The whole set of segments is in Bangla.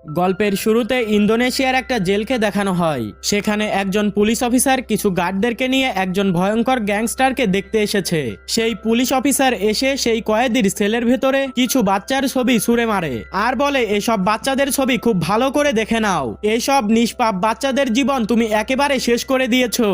গল্পের শুরুতে ইন্দোনেশিয়ার একটা জেলকে দেখানো হয়। সেখানে একজন পুলিশ অফিসার কিছু গার্ডদেরকে নিয়ে একজন ভয়ঙ্কর গ্যাংস্টারকে দেখতে এসেছে। সেই পুলিশ অফিসার এসে সেই কয়েদির সেলের ভেতরে কিছু বাচ্চার ছবি ছুঁড়ে মারে আর বলে, এসব বাচ্চাদের ছবি খুব ভালো করে দেখে নাও। এসব নিষ্পাপ বাচ্চাদের জীবন তুমি একেবারে শেষ করে দিয়েছো,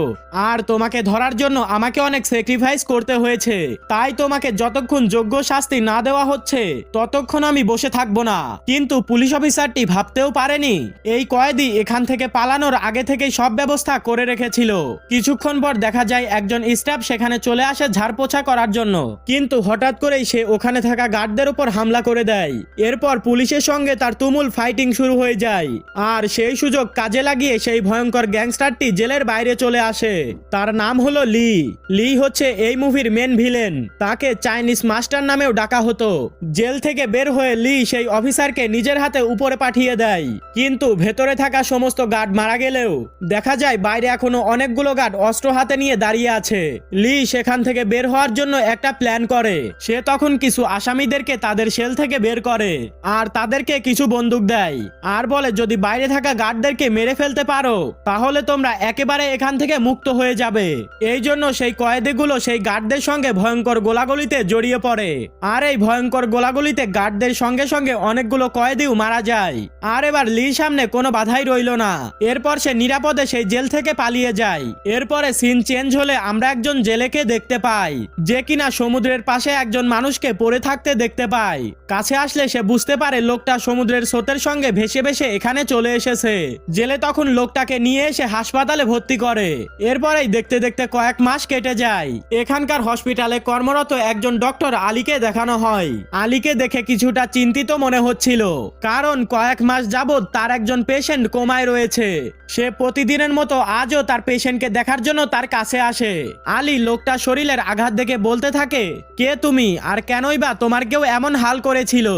আর তোমাকে ধরার জন্য আমাকে অনেক স্যাক্রিফাইস করতে হয়েছে। তাই তোমাকে যতক্ষণ যোগ্য শাস্তি না দেওয়া হচ্ছে ততক্ষণ আমি বসে থাকবো না। কিন্তু পুলিশ অফিসারটি ভাবতেও পারেনি এই কয়েদি এখান থেকে পালানোর আগে থেকেই সব ব্যবস্থা করে রেখেছিল। কিছুক্ষণ পর দেখা যায় একজন স্টাফ সেখানে চলে আসে ঝাড়পোছা করার জন্য, কিন্তু হঠাৎ করেই সে ওখানে থাকা গার্ডদের উপর হামলা করে দেয়। এরপর পুলিশের সঙ্গে তার তুমুল ফাইটিং শুরু হয়ে যায়, আর সেই সুযোগ কাজে লাগিয়ে সেই ভয়ঙ্কর গ্যাংস্টারটি জেলের বাইরে চলে আসে। তার নাম হলো লি। লি হচ্ছে এই মুভির মেন ভিলেন। তাকে চাইনিজ মাস্টার নামেও ডাকা হতো। জেল থেকে বের হয়ে লি সেই অফিসারকে নিজের হাতে উপরে পাঠিয়ে দেয়, কিন্তু ভেতরে থাকা সমস্ত গার্ড মারা গেলেও দেখা যায় বাইরে এখনো অনেকগুলো গার্ড অস্ত্র হাতে নিয়ে দাঁড়িয়ে আছে। লি সেখান থেকে বের হওয়ার জন্য একটা প্ল্যান করে। সে তখন কিছু আসামিদেরকে তাদের সেল থেকে বের করে আর তাদেরকে কিছু বন্দুক দেয় আর বলে, যদি বাইরে থাকা গার্ডদেরকে মেরে ফেলতে পারো তাহলে তোমরা একেবারে এখান থেকে মুক্ত হয়ে যাবে। এই জন্য সেই কয়েদিগুলো সেই গার্ডদের সঙ্গে ভয়ঙ্কর গোলাগুলিতে জড়িয়ে পড়ে, আর এই ভয়ঙ্কর গোলাগুলিতে গার্ডদের সঙ্গে সঙ্গে অনেকগুলো কয়েদিও মারা যায়। আর এবার লির সামনে কোনো বাধাই রইল না। এরপর সে নিরাপদে সেই জেল থেকে পালিয়ে যায়। এরপরে সিন চেঞ্জ হলে আমরা একজন জেলেকে দেখতে পাই, যে কিনা সমুদ্রের পাশে একজন মানুষকে পড়ে থাকতে দেখতে পায়। কাছে আসলে সে বুঝতে পারে লোকটা সমুদ্রের স্রোতের সঙ্গে ভেসে ভেসে এখানে চলে এসেছে। জেলে তখন লোকটাকে নিয়ে এসে হাসপাতালে ভর্তি করে। এরপরেই দেখতে দেখতে কয়েক মাস কেটে যায়। এখানকার হসপিটালে কর্মরত একজন ডক্টর আলীকে দেখানো হয়। আলীকে দেখে কিছুটা চিন্তিত মনে হচ্ছিল, কারণ কয়েক মাস যাবৎ তার একজন পেশেন্ট কোমায় রয়েছে। সে প্রতিদিনের মতো আজও তার পেশেন্টকে দেখার জন্য তার কাছে আসে। আলী লোকটা শরীরের আঘাত দেখে বলতে থাকে, কে তুমি আর কেনই বা তোমার কেউ এমন হাল করেছিল?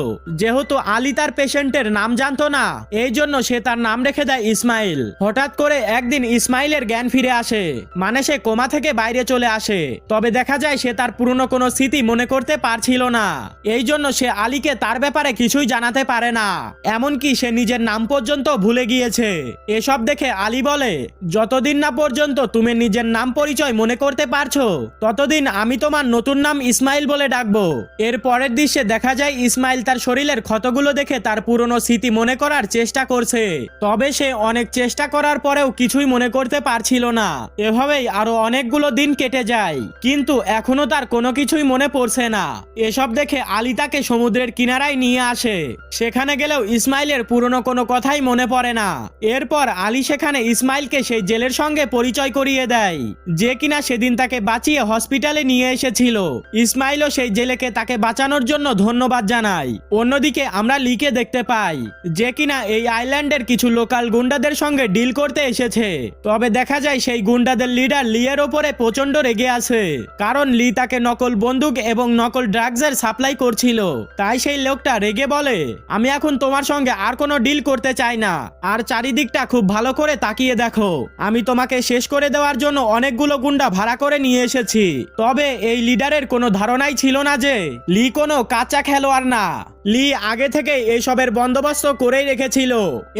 যেহেতু আলী তার পেশেন্টের নাম জানতো না, এই জন্য সে তার নাম রেখে দেয় ইসমাইল। হঠাৎ করে একদিন ইসমাইলের জ্ঞান ফিরে আসে, মানে সে কোমা থেকে বাইরে চলে আসে। তবে দেখা যায় সে তার পুরনো কোনো স্মৃতি মনে করতে পারছিল না। এই জন্য সে আলীকে তার ব্যাপারে কিছুই জানাতে পারে না, এমনকি সে নিজের নাম পর্যন্ত ভুলে গিয়েছে। এসব দেখে আলী বলে, যতদিন না পর্যন্ত তুমি নিজের নাম পরিচয় মনে করতে পারছো ততদিন আমি তোমার নতুন নাম ইসমাইল বলে ডাকবো। এর পরের দৃশ্যে দেখা যায় ইসমাইল তার শরীরের ক্ষতগুলো দেখে তার পুরনো স্মৃতি মনে করার চেষ্টা করছে। তবে সে অনেক চেষ্টা করার পরেও কিছুই মনে করতে পারছিল না। এভাবেই আরো অনেকগুলো দিন কেটে যায়, কিন্তু এখনো তার কোনো কিছুই মনে পড়ছে না। এসব দেখে আলী তাকে সমুদ্রের কিনারায় নিয়ে আসে। সেখানে গেলেও ইসমাইলের পুরনো কোনো কথাই মনে পড়ে না। এরপর আলী সেখানে ইসমাইলকে সেই জেলের সঙ্গে পরিচয় করিয়ে দেয়, যে কিনা সেদিন তাকে বাঁচিয়ে হসপিটালে নিয়ে এসেছিল। ইসমাইলও সেই জেলেকে তাকে বাঁচানোর জন্য ধন্যবাদ জানায়। অন্যদিকে আমরা লিকে দেখতে পাই, যে কিনা এই আইল্যান্ডের কিছু লোকাল গুন্ডাদের সঙ্গে ডিল করতে এসেছে। তবে দেখা যায় সেই গুন্ডাদের লিডার লিয়ের ওপরে প্রচন্ড রেগে আছে, কারণ লি তাকে নকল বন্দুক এবং নকল ড্রাগসের সাপ্লাই করছিল। তাই সেই লোকটা রেগে বলে, আমি এখন তোমার সঙ্গে আর কোনো ডিল করতে চাই না, আর চারিদিকটা খুব ভালো করে তাকিয়ে দেখো, আমি তোমাকে শেষ করে দেওয়ার জন্য অনেকগুলো গুন্ডা ভাড়া করে নিয়ে এসেছি। তবে এই লিডারের কোনো ধারণাই ছিল না যে লি কোনো কাঁচা খেলোয়াড় না। লি আগে থেকে এইসবের বন্দোবস্ত করেই রেখেছিল।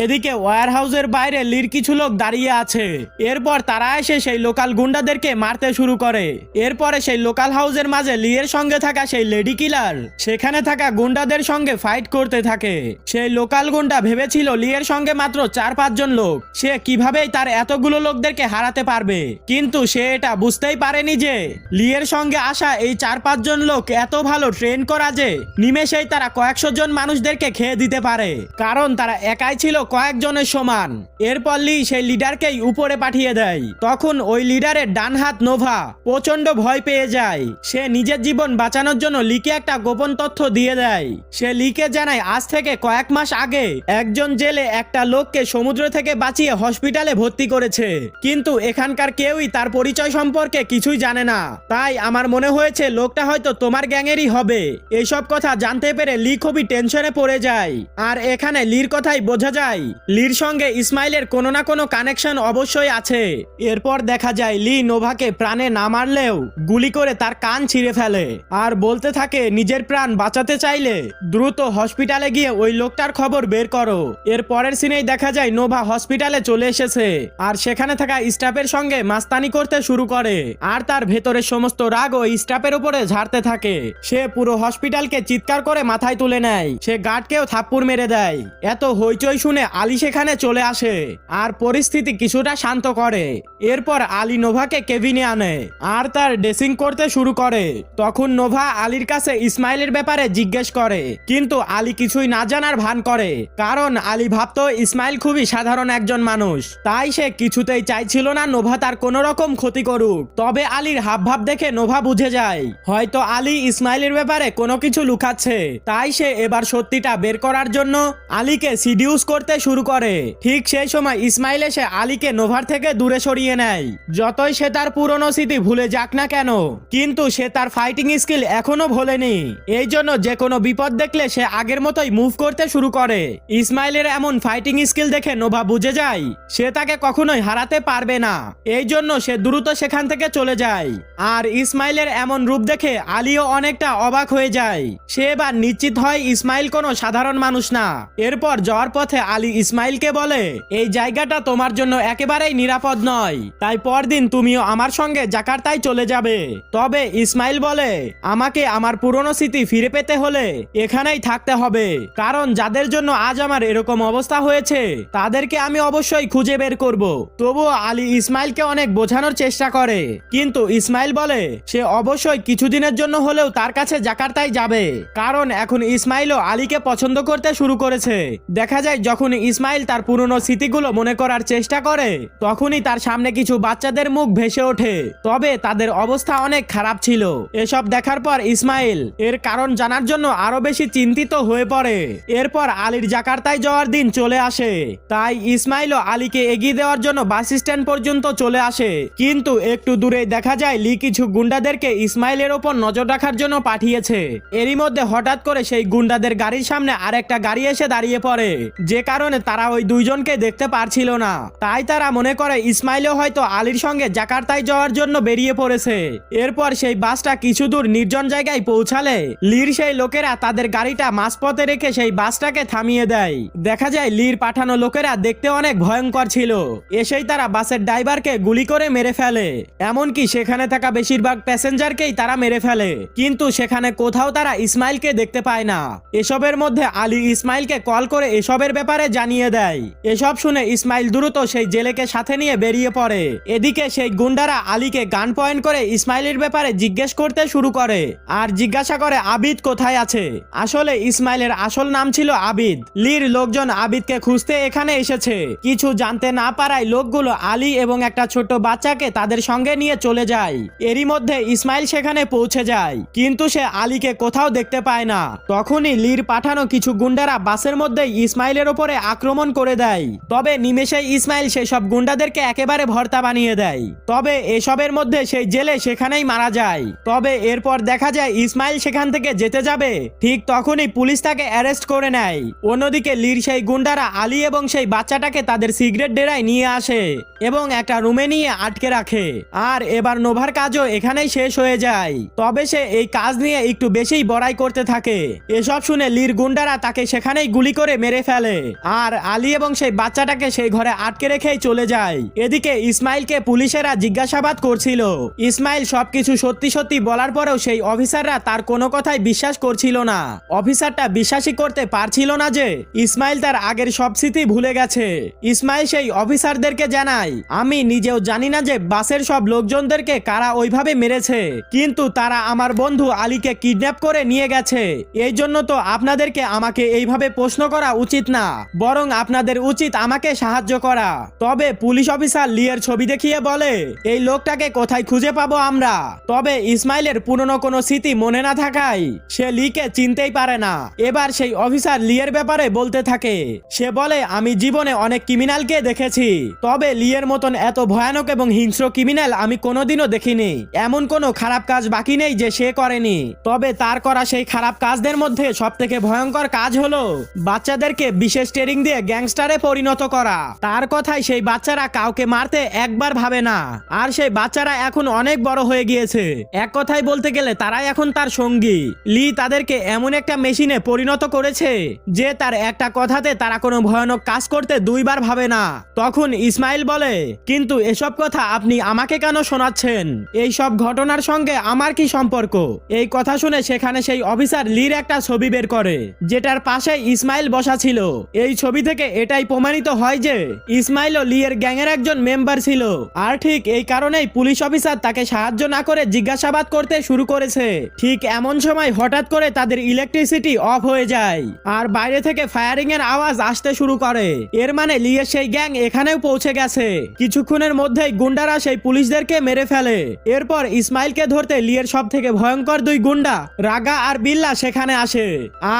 এদিকে ওয়্যার হাউসের বাইরে লির কিছু লোক দাঁড়িয়ে আছে। এরপর তারা এসে সেই লোকাল গুন্ডাদেরকে মারতে শুরু করে। এরপরে সেই লোকাল হাউসের মাঝে লিয়ের সঙ্গে থাকা সেই লেডি কিলার সেখানে থাকা গুন্ডাদের সঙ্গে ফাইট করতে থাকে। সেই লোকাল গুন্ডা ভেবেছিল লিয়ের সঙ্গে মাত্র 4-5 জন লোক, সে কিভাবেই তার এতগুলো লোকদেরকে হারাতে পারবে। কিন্তু সে এটা বুঝতেই পারেনি যে লিয়ের সঙ্গে আসা এই 4-5 জন লোক এত ভালো ট্রেন করা যে নিমেষেই তারা কয়েকশো জন মানুষদেরকে খেয়ে দিতে পারে, কারণ তারা একাই ছিল কয়েকজনের সমান। এরপর লি সেই লিডারকেই উপরে পাঠিয়ে দেয়। তখন ওই লিডারের ডান হাত নোভা প্রচন্ড ভয় পেয়ে যায়। সে নিজের জীবন বাঁচানোর জন্য লিকে একটা গোপন তথ্য দিয়ে দেয়। সে লিকে জানায় আজ থেকে কয়েক মাস আগে একজন জেলে একটা লোককে সমুদ্র থেকে বাঁচিয়ে হসপিটালে ভর্তি করেছে, কিন্তু এখানকার কেউই তার পরিচয় সম্পর্কে কিছুই জানে না। তাই আমার মনে হয়েছে লোকটা হয়তো তোমার গ্যাংয়েরই হবে। এইসব কথা জানতে পেরে লি খুবই টেনশনে পড়ে যায়। আর এখানে লির কথাই বোঝা যায় লির সঙ্গে ইসমাইলের কোনো না কোনো কানেকশন অবশ্যই আছে। এরপর দেখা যায় লি নোভাকে প্রাণে না মারলেও গুলি করে তার কান ছিঁড়ে ফেলে আর বলতে থাকে নিজের প্রাণ বাঁচাতে চাইলে দ্রুত হসপিটালে গিয়ে ওই লোকটার খবর বের করো। এর পরের সিনেই দেখা যায় নোভা হসপিটালে চলে এসেছে আর সেখানে থাকা স্টাফের সঙ্গে মাস্তানি করতে শুরু করে আর তার ভেতরের সমস্ত রাগ ওই স্টাফের উপরে ঝাড়তে থাকে। সে পুরো হসপিটালকে চিৎকার করে মাথায় তুলে নেয়, সে গার্ডকেও থাপ্পড় মেরে দেয়। এত হইচই শুনে আলী সেখানে চলে আসে আর পরিস্থিতি কিছুটা শান্ত করে। এরপর আলী নোভাকে কেবিনে আনে আর তার ড্রেসিং করতে শুরু করে। তখন নোভা আলীর কাছে ইসমাইলের ব্যাপারে জিজ্ঞেস করে, কিন্তু আলী কিছুই না জানার ভান করে, কারণ আলী ভাবতো ইসমাইল খুবই সাধারণ একজন মানুষ, তাই সে কিছুতেই চাইছিল না নোভা তার কোনো রকম ক্ষতি করুক। তবে আলীর হাবভাব দেখে নোভা বুঝে যায় হয়তো আলী ইসমাইলের ব্যাপারে কোনো কিছু লুকাচ্ছে, তাই সে এবার সত্যিটা বের করার জন্য আলীকে সিডিউস করতে শুরু করে। ঠিক সেই সময় ইসমাইল এসে আলীকে নোভার থেকে দূরে সরিয়ে নেয়। যতই সে তার পুরনো স্মৃতি ভুলে যাক না কেন, কিন্তু সে তার ফাইটিং স্কিল এখনো ভোলেনি। এই জন্য যে কোনো বিপদ দেখলে সে আগের মতোই মুভ করতে শুরু করে। ইসমাইলের এমন ফাইটিং স্কিল দেখে নোভা বুঝে যায় সে তাকে কখনোই হারাতে পারবে না। এই জন্য সে দ্রুত সেখান থেকে চলে যায়। আর ইসমাইলের এমন রূপ দেখে আলীও অনেকটা অবাক হয়ে যায়। সে এবার নিশ্চিত হয় ইসমাইল কোনো সাধারণ মানুষ না। এরপর যাওয়ার পথে আলী ইসমাইলকে বলে, এই জায়গাটা তোমার জন্য একেবারেই নিরাপদ নয়, তাই পরদিন তুমিও আমার সঙ্গে জাকার্তায় চলে যাবে। তবে ইসমাইল বলে, আমাকে আমার পুরনো স্মৃতি ফিরে পেতে হলে এখানেই থাকতে হবে, কারণ যাদের জন্য আজ আমার এরকম অবস্থা হয়েছে তাদেরকে আমি অবশ্যই খুঁজে বের করব। তবুও আলী ইসমাইলকে অনেক বোঝানোর চেষ্টা করে, কিন্তু ইসমাইল বলে সে অবশ্যই কিছুদিনের জন্য হলেও তার কাছে জাকার্তায় যাবে, কারণ এখন ইসমাইলও আলীকে পছন্দ করতে শুরু করেছে। দেখা যায় যখন ইসমাইল তার পুরনো স্মৃতিগুলো মনে করার চেষ্টা করে তখনই তার সামনে কিছু বাচ্চাদের মুখ ভেসে ওঠে, তবে তাদের অবস্থা অনেক খারাপ ছিল। এসব দেখার পর ইসমাইল এর কারণ জানার জন্য আরো বেশি চিন্তিত হয়ে পড়ে। এরপর আলীর জাকার্তায় যাওয়ার দিন চলে আসে, তাই ইসমাইলও আলীকে এগিয়ে দেওয়ার জন্য বাস স্ট্যান্ড পর্যন্ত চলে আসে। কিন্তু একটু দূরে দেখা যায় লি কিছু গুন্ডাদেরকে ইসমাইলের ওপর নজর রাখার জন্য পাঠিয়েছে। এরই মধ্যে হঠাৎ করে সেই গুন্ডাদের গাড়ির সামনে আরেকটা গাড়ি এসে দাঁড়িয়ে পড়ে, যে কারণে তারা ওই দুইজনকে দেখতে পারছিল না। তাই তারা মনে করে ইসমাইলও হয়তো আলীর সঙ্গে জাকার্তায় যাওয়ার জন্য বেরিয়ে পড়েছে। এরপর সেই বাসটা কিছু দূর নির্জন জায়গায় পৌঁছালে লির সেই লোকেরা তাদের গাড়িটা মাঝপথে রেখে সেই বাসটাকে থামিয়ে দেয়। দেখা যায় লির পাঠানো লোকেরা দেখতে অনেক ভয়ঙ্কর ছিল। এসেই তারা বাসের ড্রাইভারকে গুলি করে মেরে ফেলে, এমনকি সেখানে থাকা বেশিরভাগ প্যাসেঞ্জারকেই তারা মেরে ফেলে। কিন্তু সেখানে কোথাও তারা ইসমাইলকে দেখতে পায় না। এসবের মধ্যে আলী ইসমাইলকে কল করে এসবের ব্যাপারে জানিয়ে দেয়। এসব শুনে ইসমাইল দ্রুত সেই জেলেকে সাথে নিয়ে বেরিয়ে পড়ে। এদিকে সেই গুন্ডারা আলীকে গান পয়েন্ট করে ইসমাইলের ব্যাপারে জিজ্ঞেস করতে শুরু করে আর জিজ্ঞাসা করে আবিদ কোথায় আছে। আসলে ইসমাইলের আসল নাম ছিল আবিদ। লির লোকজন আবিদকে খুঁজতে এখানে এসেছে। কিছু জানতে না পারায় লোকগুলো আলী এবং একটা ছোট বাচ্চাকে তাদের সঙ্গে নিয়ে চলে যায়। এরই মধ্যে ইসমাইল সেখানে পৌঁছে যায়, কিন্তু সে আলীকে কোথাও দেখতে পায় না। তখনই লির পাঠানো কিছু গুন্ডারা বাসের মধ্যে ইসমাইলের উপরে আক্রমণ করে দেয়। তবে নিমেষেই ইসমাইল সেসব গুন্ডাদেরকে একেবারে ভর্তা বানিয়ে দেয়। তবে এসবের মধ্যে সেই জেলে সেখানেই মারা যায়। তবে এরপর দেখা যায় ইসমাইল সেখান থেকে যেতে যাবে, ঠিক তখনই পুলিশ তাকে অ্যারেস্ট করে নেয়। অন্যদিকে লির সেই গুন্ডারা আলী এবং সেই বাচ্চাটাকে তাদের সিগারেট ডেরায় নিয়ে আসে এবং একটা রুমে নিয়ে আটকে রাখে। আর এবার নোভার কাজও এখানেই শেষ হয়ে যায়। তবে সে এই কাজ নিয়ে একটু বেশিই বড়াই করতে থাকে। এসব শুনে লির গুন্ডারা তাকে সেখানেই গুলি করে মেরে ফেলে আর আলী এবং সেই বাচ্চাটাকে সেই ঘরে আটকে রেখেই চলে যায়। এদিকে ইসমাইলকে পুলিশেরা জিজ্ঞাসাবাদ করছিল। ইসমাইল সবকিছু সত্যি সত্যি বলার পরেও সেই অফিসাররা তার কোনো কথাই বিশ্বাস করছিল না। অফিসারটা বিশ্বাসই করতে পারছিল না যে ইসমাইল তার আগের সব স্মৃতি ভুলে গেছে। ইসমাইল সেই অফিসারদেরকে জানায়, আমি নিজেও জানি না যে বাসের সব লোকজনদেরকে কারা ওইভাবে মেরেছে, কিন্তু তারা আমার বন্ধু আলীকে কিডন্যাপ করে নিয়ে গেছে। এই জন্য তো আপনাদেরকে আমাকে এইভাবে প্রশ্ন করা উচিত না, বরং আপনাদের উচিত আমাকে সাহায্য করা। তবে পুলিশ অফিসার লিয়ের ছবি দেখিয়ে বলে, এই লোকটাকে কোথায় খুঁজে পাবো আমরা? তবে ইসমাইলের পুরনো কোনো স্মৃতি মনে না থাকায় সে লিকে চিনতেই পারে না। এবার সেই অফিসার লিয়ের ব্যাপারে বলতে থাকে। সে বলে, আমি জীবনে অনেক ক্রিমিনালকে দেখেছি, তবে লিয়ের মতন এত ভয়ানক এবং হিংস্র ক্রিমিনাল আমি কোনোদিনও দেখিনি। এমন কোনো খারাপ কাজ বাকি নেই যে সে করেনি। তবে তার করা সেই খারাপ কাজদের মধ্যে মধ্যে সবথেকে ভয়ঙ্কর কাজ হলো বাচ্চাদেরকে বিশেষ ট্রেনিং দিয়ে গ্যাংস্টারে পরিণত করা। তার কথায় সেই বাচ্চারা কাউকে মারতে একবার ভাবে না, আর সেই বাচ্চারা এখন অনেক বড় হয়ে গিয়েছে। এক কথায় বলতে গেলে তারাই এখন তার সঙ্গী। লি তাদেরকে এমন একটা মেশিনে পরিণত করেছে যে তার একটা কথাতে তারা কোনো ভয়ানক কাজ করতে দুইবার ভাবে না। তখন ইসমাইল বলে, কিন্তু এসব কথা আপনি আমাকে কেন শোনাচ্ছেন? এই সব ঘটনার সঙ্গে আমার কি সম্পর্ক? এই কথা শুনে সেখানে সেই অফিসার লির একটা ছবি বের করে, যেটার পাশে ইসমাইল বসা ছিল। এই ছবি থেকে এটাই প্রমাণিত হয় যে ইসমাইল ও লিয়ের গ্যাংয়ের একজন মেম্বার ছিল। আর ঠিক এই কারণেই পুলিশ অফিসার তাকে সাহায্য না করে জিজ্ঞাসাবাদ করতে শুরু করেছে। ঠিক এমন সময় হঠাৎ করে তাদের ইলেকট্রিসিটি অফ হয়ে যায়, আর বাইরে থেকে ফায়ারিং এর আওয়াজ আসতে শুরু করে। এর মানে লিয়ের সেই গ্যাং এখানেও পৌঁছে গেছে। কিছুক্ষণের মধ্যেই গুন্ডারা সেই পুলিশদেরকে মেরে ফেলে। এরপর ইসমাইলকে ধরতে লিয়ের সব থেকে ভয়ঙ্কর দুই গুন্ডা রাগা আর বিল্লা সেখানে আসে,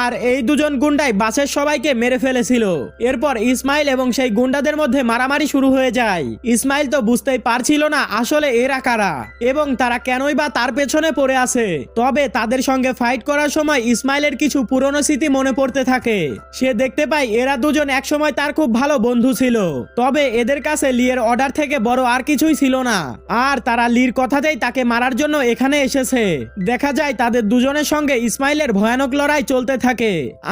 আর এই দুজন গুন্ডাই বাসের সবাইকে মেরে ফেলেছিল। এরপর ইসমাইল এবং সেই গুন্ডাদের মধ্যে মারামারি শুরু হয়ে যায়। ইসমাইল তো বুঝতেই পারছিল না আসলে এরা কারা এবং তারা কেনই বা তার পেছনে পড়ে আছে। তবে তাদের সঙ্গে ফাইট করার সময় ইসমাইলের কিছু পুরনো স্মৃতি মনে পড়তে থাকে। সে দেখতে পায় এরা দুজন একসময় তার খুব ভালো বন্ধু ছিল, তবে এদের কাছে লিয়ের অর্ডার থেকে বড় আর কিছুই ছিল না, আর তারা লির কথাতেই তাকে মারার জন্য এখানে এসেছে। দেখা যায় তাদের দুজনের সঙ্গে ইসমাইলের ভয়ানক লড়াই চলতে থাকে,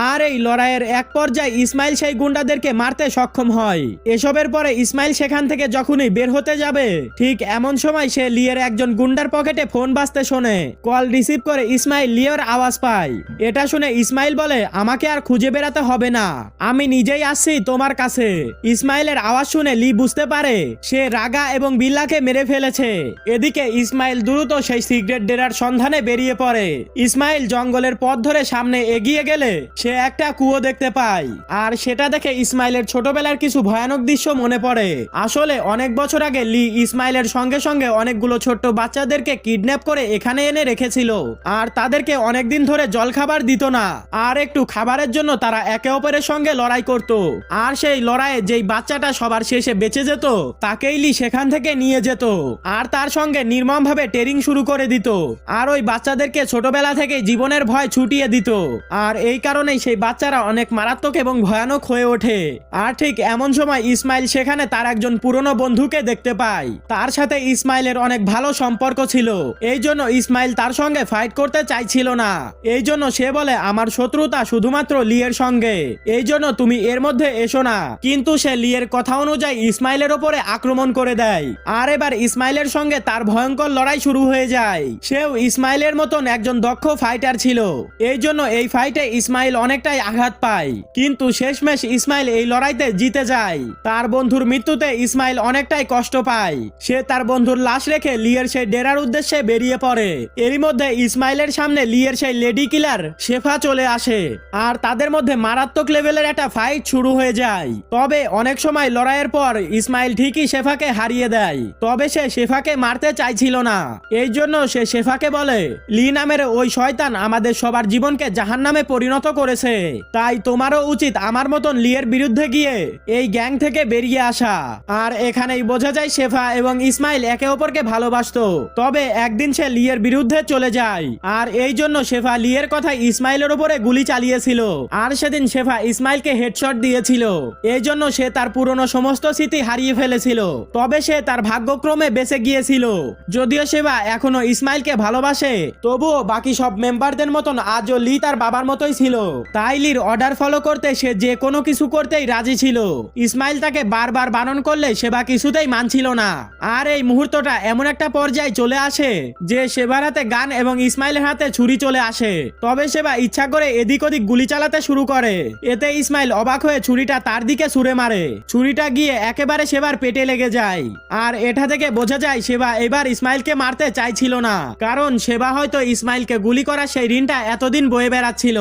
আর এই লড়াইয়ের এক পর্যায়ে ইসমাইল সেই গুন্ডাদেরকে মারতে সক্ষম হয়। এসবের পরে ইসমাইল সেখান থেকে যখনই বের হতে যাবে, ঠিক এমন সময় সে লিয়ের একজন গুন্ডার পকেটে ফোন বাজতে শোনে। কল রিসিভ করে ইসমাইল লিয়ের আওয়াজ পায়। এটা শুনে ইসমাইল বলে, আমাকে আর খুঁজে বেড়াতে হবে না, আমি নিজেই আসছি তোমার কাছে। ইসমাইলের আওয়াজ শুনে লি বুঝতে পারে সে রাগা এবং বিল্লাকে মেরে ফেলেছে। এদিকে ইসমাইল দ্রুত সেই সিগারেট ডেরার সন্ধানে বেরিয়ে পড়ে। ইসমাইল জঙ্গলের পথ ধরে সামনে এগিয়ে গেলে সে একটা কুয়ো দেখতে পায়, আর সেটা দেখে ইসমাইলের ছোটবেলার কিছু ভয়ানক দৃশ্য মনে পড়ে। আসলে অনেক বছর আগে লি ইসমাইলের সঙ্গে সঙ্গে অনেকগুলো ছোট্ট বাচ্চাদেরকে কিডন্যাপ করে এখানে এনে রেখেছিল, আর তাদেরকে অনেকদিন ধরে জলখাবার দিত না, আর একটু খাবারের জন্য তারা একে অপরের সঙ্গে লড়াই করত। আর সেই লড়াইয়ে যেই বাচ্চাটা সবার শেষে বেঁচে যেত তাকেই লি সেখান থেকে নিয়ে যেত, আর তার সঙ্গে নির্মমভাবে ট্রেনিং শুরু করে দিত, আর ওই বাচ্চাদেরকে ছোটবেলা থেকে জীবনের ভয় ছুটিয়ে দিত। আর এই কারণেই সেই বাচ্চারা অনেক মারাত্মক এবং ভয়ানক হয়ে ওঠে। আর ঠিক এমন সময় ইসমাইল সেখানে তার একজন পুরনো বন্ধুকে দেখতে পায়। তার সাথে ইসমাইলের অনেক ভালো সম্পর্ক ছিল, এই জন্য ইসমাইল তার সঙ্গে ফাইট করতে চাইছিল না। এই জন্য সে বলে, আমার শত্রুতা শুধুমাত্র লিয়ের সঙ্গে, এই জন্য তুমি এর মধ্যে এসো না। কিন্তু সে লিয়ের কথা অনুযায়ী ইসমাইলের ওপরে আক্রমণ করে দেয়, আর এবার ইসমাইলের সঙ্গে তার ভয়ঙ্কর লড়াই শুরু হয়ে যায়। সেও ইসমাইলের মতন একজন দক্ষ ফাইটার ছিল, এই জন্য এই ফাইটে ইসমাইল অনেকটাই আঘাত পায়, কিন্তু শেষমেশ ইসমাইল এই লড়াইতে জিতে যায়। তার বন্ধুর মৃত্যুতে ইসমাইল অনেকটাই কষ্ট পায়। সে তার বন্ধুর লাশ রেখে লিয়ের সেই ডেরার উদ্দেশ্যে বেরিয়ে পড়ে। এরই মধ্যে ইসমাইলের সামনে লিয়ের সেই লেডি কিলার শেফা চলে আসে, আর তাদের মধ্যে মারাত্মক লেভেলের একটা ফাইট শুরু হয়ে যায়। তবে অনেক সময় লড়াইয়ের পর ইসমাইল ঠিকই শেফাকে হারিয়ে দেয়, তবে সে শেফাকে মারতে চাইছিল না। এই জন্য সে শেফাকে বলে, লি নামের ওই শয়তান আমাদের সবার জীবনকে জাহান্নামে পরিণত করেছে, তাই তোমারও উচিত আমার মতন লিয়ের বিরুদ্ধে গিয়ে এই গ্যাং থেকে বেরিয়ে আসা। আর এখানেই বোঝা যায় শেফা এবং ইসমাইল একে অপরকে ভালোবাসতো, তবে একদিন সে লিয়ের বিরুদ্ধে চলে যায়, আর এই জন্য শেফা লিয়ের কথা ইসমাইলের উপরে গুলি চালিয়েছিল, আর সেদিন শেফা ইসমাইলকে হেডশট দিয়েছিল। এই জন্য সে তার পুরনো সমস্ত স্মৃতি হারিয়ে ফেলেছিল, তবে সে তার ভাগ্যক্রমে বেঁচে গিয়েছিল। যদিও শেফা এখনো ইসমাইলকে ভালোবাসে, তবুও বাকি সব মেম্বারদের মতন আজও লি তার বাবার মতোই ছিল, তাই লির অর্ডার ফলো করতে সে যে কোনো কিছু করতেই রাজি ছিল। ইসমাইল তাকে বারবার বারণ করলে সেবা কিছুতেই মানছিল না। আর এই মুহূর্তটা এমন একটা পর্যায়ে চলে আসে যে সেবার হাতে গান এবং ইসমাইলের হাতে ছুরি চলে আসে, তবে সেবা ইচ্ছা করে এদিক ওদিক গুলি চালাতে শুরু করে। এতে ইসমাইল অবাক হয়ে ছুরিটা তার দিকে ছুঁড়ে মারে, ছুরিটা গিয়ে একেবারে সেবার পেটে লেগে যায়। আর এটা থেকে বোঝা যায় সেবা এবার ইসমাইলকে মারতে চাইছিল না, কারণ সেবা হয়তো ইসমাইলকে গুলি করা সেই ঋণটা এতদিন বয়ে বেড়াচ্ছিল,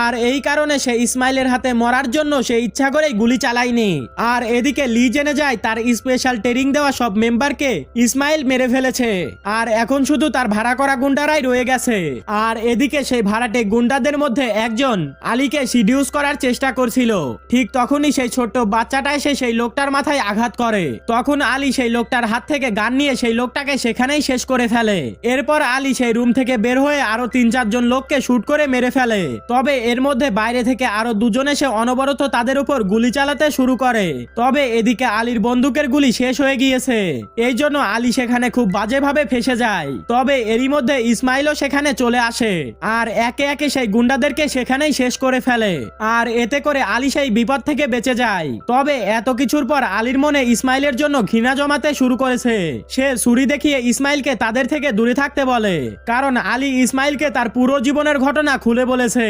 আর এই কারণে সে ইসমাইলের হাতে মরার জন্য সে ইচ্ছা করেই গুলি চালায়নি। আর এদিকে লি জেনে যায় তার স্পেশাল ট্রেনিং দেওয়া সব মেম্বারকে ইসমাইল মেরে ফেলেছে, আর এখন শুধু তার ভাড়া করা গুন্ডারাই রয়ে গেছে। আর এদিকে সেই ভাড়াটে গুন্ডাদের মধ্যে একজন আলীকে সিডিউস করার চেষ্টা করছিল। ঠিক তখনই সেই ছোট্ট বাচ্চাটা এসে সেই লোকটার মাথায় আঘাত করে। তখন আলী সেই লোকটার হাত থেকে গান নিয়ে সেই লোকটাকে সেখানেই শেষ করে ফেলে। এরপর আলী সেই রুম থেকে বের হয়ে আরো 3-4 জন লোককে শুট করে মেরে মেরে ফেলে। তবে এর মধ্যে বাইরে থেকে আরো দুজন এসে অনবরত তাদের উপর গুলি চালাতে শুরু করে। তবে এদিকে আলীর বন্দুকের গুলি শেষ হয়ে গিয়েছে, এই জন্য আলী সেখানে খুব বাজেভাবে ফেসে যায়। তবে এরই মধ্যে ইসমাইলও সেখানে চলে আসে আর একে একে সেই গুন্ডাদেরকে সেখানেই শেষ করে ফেলে। আর এতে করে আলী সেই বিপদ থেকে বেঁচে যায়। তবে এত কিছুর পর আলীর মনে ইসমাইলের জন্য ঘৃণা জমাতে শুরু করেছে। সে ছুরি দেখিয়ে ইসমাইলকে তাদের থেকে দূরে থাকতে বলে, কারণ আলী ইসমাইলকে তার পুরো জীবনের ঘটনা খুলে বলেছে।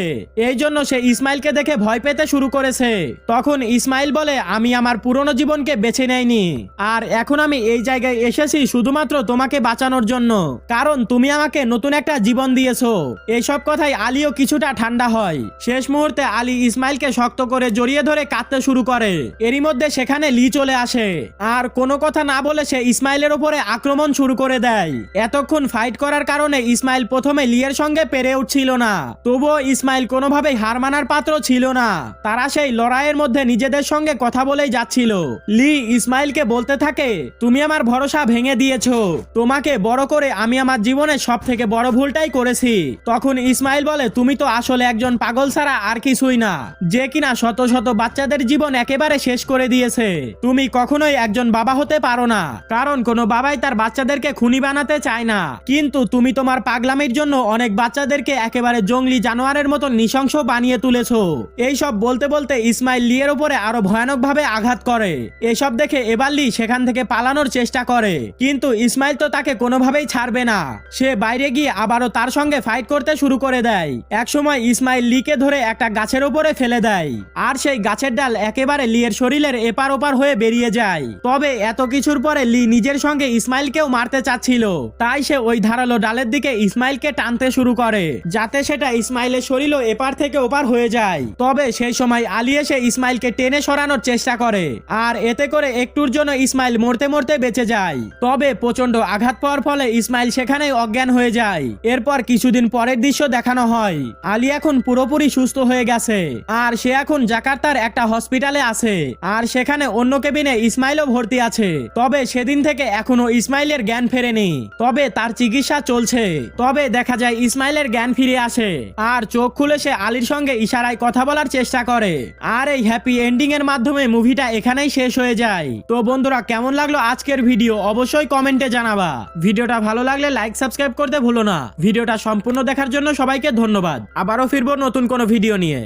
এই জন্য সে ইসমাইলকে দেখে ভয় পেতে শুরু করেছে। তখন ইসমাইল বলে, আমি আমার পুরনো জীবনকে বেছে নেইনি, আর এখন আমি এই জায়গায় এসেছি শুধুমাত্র তোমাকে বাঁচানোর জন্য, কারণ তুমি আমাকে নতুন একটা জীবন দিয়েছো। এইসব কথাই আলীও কিছুটা ঠান্ডা হয়। শেষ মুহূর্তে আলী ইসমাইলকে শক্ত করে জড়িয়ে ধরে কাঁদতে শুরু করে। এরই মধ্যে সেখানে লি চলে আসে আর কোনো কথা না বলে সে ইসমাইলের উপরে আক্রমণ শুরু করে দেয়। এতক্ষণ ফাইট করার কারণে ইসমাইল প্রথমে লিয়ের সঙ্গে পেরে উঠছিল না, তবুও ইসমাইল কোনোভাবেই হার মানার পাত্র ছিল না। তারা সেই লড়াইয়ের মধ্যে নিজেদের সঙ্গে কথা বলেই যাচ্ছিল। লি ইসমাইলকে বলতে থাকে, তুমি আমার ভরসা ভেঙে দিয়েছো, তোমাকে বড় করে আমি আমার জীবনের সব থেকে বড় ভুলটাই করেছি। তখন ইসমাইল বলে, তুমি তো আসলে একজন পাগল ছাড়া আর কিছুই না, যে কিনা শত শত বাচ্চাদের জীবন একেবারে শেষ করে দিয়েছে। তুমি কখনোই একজন বাবা হতে পারো না, কারণ কোনো বাবাই তার বাচ্চাদেরকে খুনি বানাতে চায় না। কিন্তু তুমি তোমার পাগলামির জন্য অনেক বাচ্চাদেরকে একেবারে জঙ্গলি জানোয়ারের মতো নৃশংস বানিয়ে তুলেছো। এইসব বলতে বলতে ইসমাইল লিয়ের উপরে আরো ভয়ানকভাবে আঘাত করে। এসব দেখে এবার লি সেখান থেকে পালানোর চেষ্টা করে, কিন্তু ইসমাইল তো তাকে কোনোভাবেই ছাড়বে না। সে বাইরে গিয়ে আবারও তার সঙ্গে ফাইট করতে শুরু করে দেয়। একসময় ইসমাইল লিকে ধরে একটা গাছের উপরে ফেলে দেয়, আর সেই গাছের ডাল একেবারে লিয়ের শরীরের এপার ওপার হয়ে বেরিয়ে যায়। তবে এত কিছুর পরে লি নিজের সঙ্গে ইসমাইলকেও মারতে চাচ্ছিল, তাই সে ওই ধারালো ডালের দিকে ইসমাইলকে টানতে শুরু করে, যাতে সেটা ইসমাইলের শরীরও এপার থেকে ওপার হয়ে যায়। তবে সেই সময় আলী এসে ইসমাইলকে টেনে সরানোর চেষ্টা করে, আর এতে করে একটুর জন্য ইসমাইল মরতে মরতে বেঁচে যায়। তবে প্রচন্ড আঘাত পাওয়ার ফলে ইসমাইল সেখানেই অজ্ঞান হয়ে যায়। এরপর কিছুদিন পরের দৃশ্য দেখানো হয়। আলী এখন পুরোপুরি সুস্থ হয়ে গেছে, আর সে এখন জাকার্তার একটা হসপিটালে আছে, আর সেখানে অন্য কেবিনে ইসমাইলও ভর্তি আছে। তবে সেদিন থেকে এখনো ইসমাইলের জ্ঞান ফেরেনি, তবে তার চিকিৎসা চলছে। তবে দেখা যায় ইসমাইলের জ্ঞান ফিরে আসে, আর চোখ খুলে সে আলীর সঙ্গে ইশারায় কথা বলার চেষ্টা করে। আর এই হ্যাপি এন্ডিং এর মাধ্যমে মুভিটা এখানেই শেষ হয়ে যায়। তো বন্ধুরা, কেমন লাগলো আজকের ভিডিও অবশ্যই কমেন্টে জানাবা। ভিডিওটা ভালো লাগলে লাইক সাবস্ক্রাইব করতে ভুলো না। ভিডিওটা সম্পূর্ণ দেখার জন্য সবাইকে ধন্যবাদ। আবারও ফিরবো নতুন কোনো ভিডিও নিয়ে।